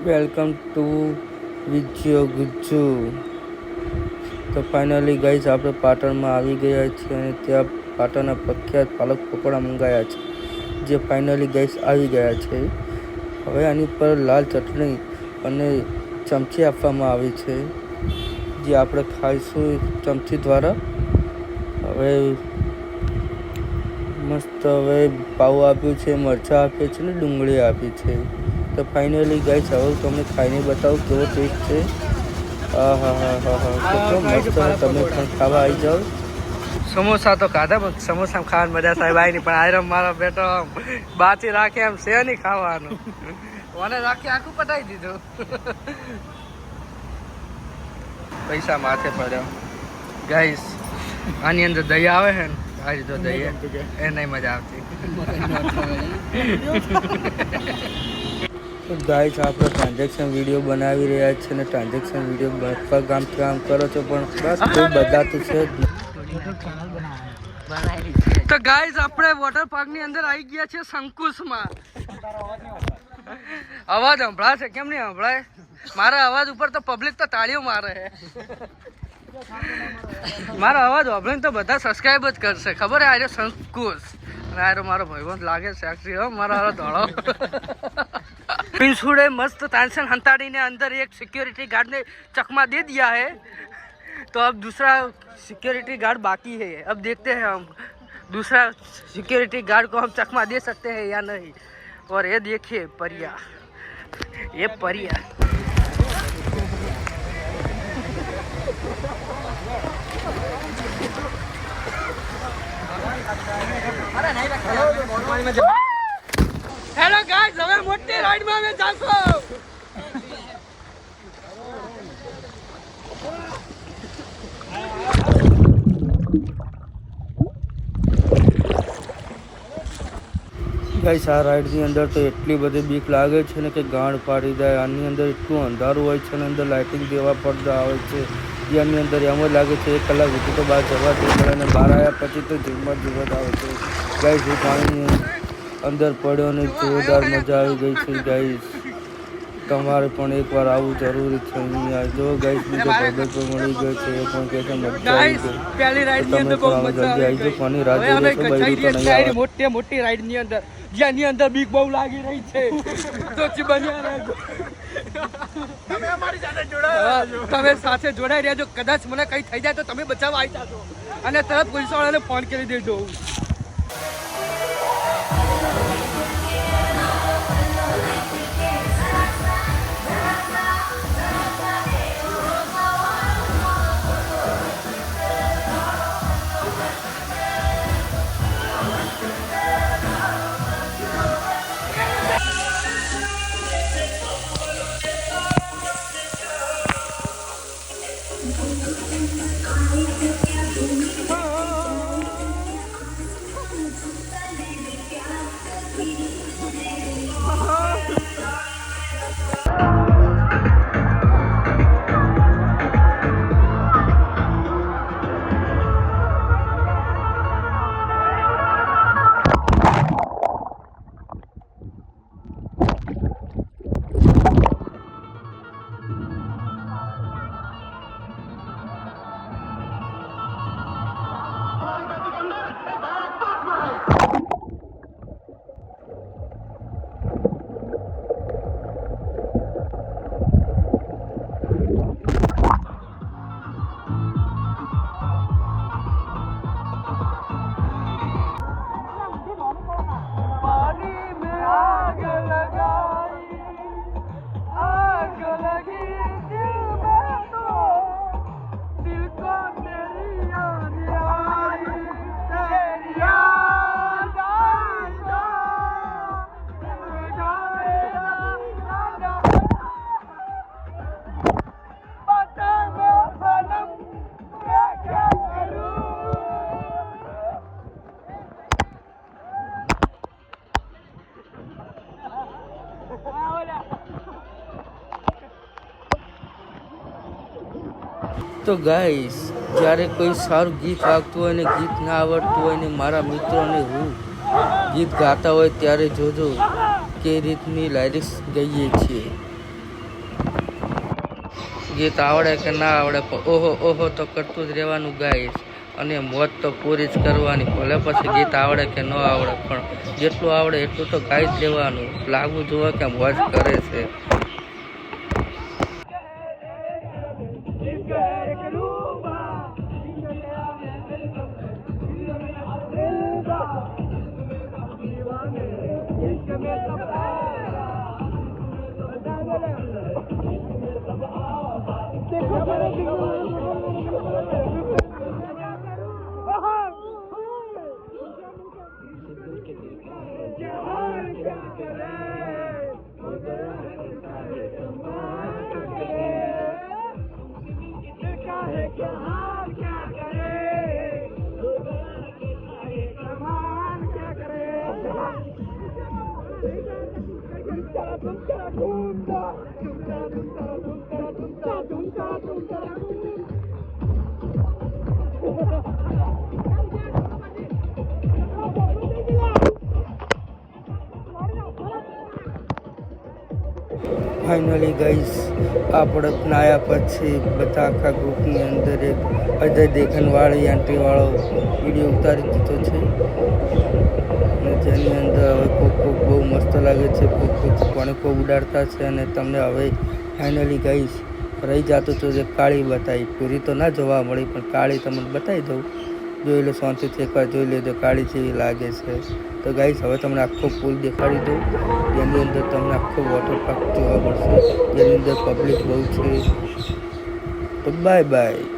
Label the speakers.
Speaker 1: Welcome to વિજ્યો Gujju. તો finally guys આપણે પાટણમાં આવી ગયા છીએ અને ત્યાં પાટણના પ્રખ્યાત પાલક પકોડા મંગાયા છે, જે ફાઇનલી ગાઈસ આવી ગયા છે. હવે આની પર લાલ ચટણી અને ચમચી આપવામાં આવી છે, જે આપણે ખાઈશું ચમચી દ્વારા. હવે મસ્ત હવે પાવ આપ્યું છે, મરચાં આપ્યું છે ને ડુંગળી આપી છે. તો ફાઇનલી ગાઈસ હવે તમને ખાઈને બતાવું કેવો ટેસ્ટ છે. કેટલો મસ્ત. તમે પણ ખાવા આવી જાઓ.
Speaker 2: સમોસા તો ખાધા પણ સમોસા ખાવાની મજા સાહેબ આવી નહીં, પણ આયરમ મારો બેટો બાચી રાખે એમ છે નહીં ખાવાનું. મને રાખી આખું પટાઈ દીધું. પૈસા માથે પડ્યો ગાઈસ. આની અંદર દહીં આવે છે ને, આ રીતે દહીં એ નહીં મજા આવતી.
Speaker 1: ગાઈસ આપણે ટ્રાન્ઝેક્શન વિડીયો બનાવી રહ્યા છીએ અને ટ્રાન્ઝેક્શન વિડીયો પર કામ કરો છો, પણ બસ કોઈ બધાતું છે જ નહીં.
Speaker 2: તો ગાઈસ આપણે વોટર પાર્ક ની અંદર આવી ગયા છે શંકુશમાં. અવાજ સંભળાય છે? કેમ નહીં સંભળાય? મારા અવાજ ઉપર તો પબ્લિક તો તાળીઓ મારે છે. મારો અવાજ સાંભળીને તો બધા સબસ્ક્રાઈબ જ કરશે. ખબર હે? આ શંકુશ અને આ મારો ભાઈબંધ લાગે સેક્સી. હો મારો હારો ધોળો. पिंसुड़े मस्त तानसेन हंताड़ी ने अंदर एक सिक्योरिटी गार्ड ने चकमा दे दिया है, तो अब दूसरा सिक्योरिटी गार्ड बाकी है. अब देखते हैं हम दूसरा सिक्योरिटी गार्ड को हम चकमा दे सकते हैं या नहीं. और ये देखिए परिया, ये परिया. હેલો ગાઈસ, હવે મોટી રાઈડમાં અમે જાશું.
Speaker 1: ગાઈસ આ રાઈડની અંદર તો એટલી બધી બીક લાગે છે ને કે ગાંડ પાડી દે. આની અંદર એટલું અંધારું હોય છે અને અંદર લાઇટિંગ દેવા પડતા આવે છે. એની અંદર એમ જ લાગે છે 1 કલાક સુધી તો બહાર જવા દે પડે અને બહાર આવ્યા પછી તો જીવમાં જીવત આવે છે. ગાઈસ હું પાણીની અંદર પડ્યો અને જોરદાર મજા આવી ગઈ છે. ગાઈસ તમારે પણ એકવાર આવું જરૂરી છે. અહીંયા જો ગાઈસ બીજો ભાઈબંધ પણ મળી ગયો છે, એ પણ કહે છે મજા આવી ગઈ.
Speaker 2: પહેલી રાઈડ ની અંદર બહુ મજા આવી ગઈ.
Speaker 1: પાણી રાત જોઈ તો નહીં આવે.
Speaker 2: મોટી રાઈડ ની અંદર જેની અંદર બીક બહુ લાગી રહી છે. તો બન્યા રહેજો. તમે અમારી સાથે જોડાયા, તમે સાથે જોડાઈ રહેજો. કદાચ મને કઈ થઈ જાય તો તમે બચાવવા આવી જાજો અને તરત પોલીસ વાળાને ફોન કરી દેજો.
Speaker 1: તો ગાઈસ જ્યારે કોઈ સારું ગીત વાગતું હોય ને ગીત ના આવડતું હોય ને મારા મિત્રોને હું ગીત ગાતા હોય ત્યારે જોજો કે રીતની લાયરિક્સ ગઈએ છીએ. ગીત આવડે કે ના આવડે પણ ઓહો ઓહો તો કરતું જ રહેવાનું ગાઈસ, અને મોજ તો પૂરી જ કરવાની. ભલે પછી ગીત આવડે કે ન આવડે પણ જેટલું આવડે એટલું તો ગાઈ જ દેવાનું. લાગવું જોવે કે મોજ કરે છે. ફાઇનલી ગાઈસ આપણે નાયા પછી બધા આખા ગ્રુપની અંદર એક અજય દેખનવાળી એન્ટ્રીવાળો વિડીયો ઉતારી દીધો છે, અને જેની અંદર હવે કોક બહુ મસ્ત લાગે છે, કોક ઉડાડતા છે. અને તમને હવે ફાઇનલી ગાઈસ રહી જતો તો જે કાળી બતાવી, પૂરી તો ના જોવા મળી પણ કાળી તમને બતાવી દઉં. જોઈ લો શાંતિથી, એકવાર જોઈ લેજો કાળી જેવી લાગે છે. તો ગાઈસ હવે તમને આખો પુલ દેખાડી દઉં, જેની અંદર તમને આખો વોટર પાર્ક જોવા મળશે, જેની અંદર પબ્લિક બહુ છે. તો બાય બાય.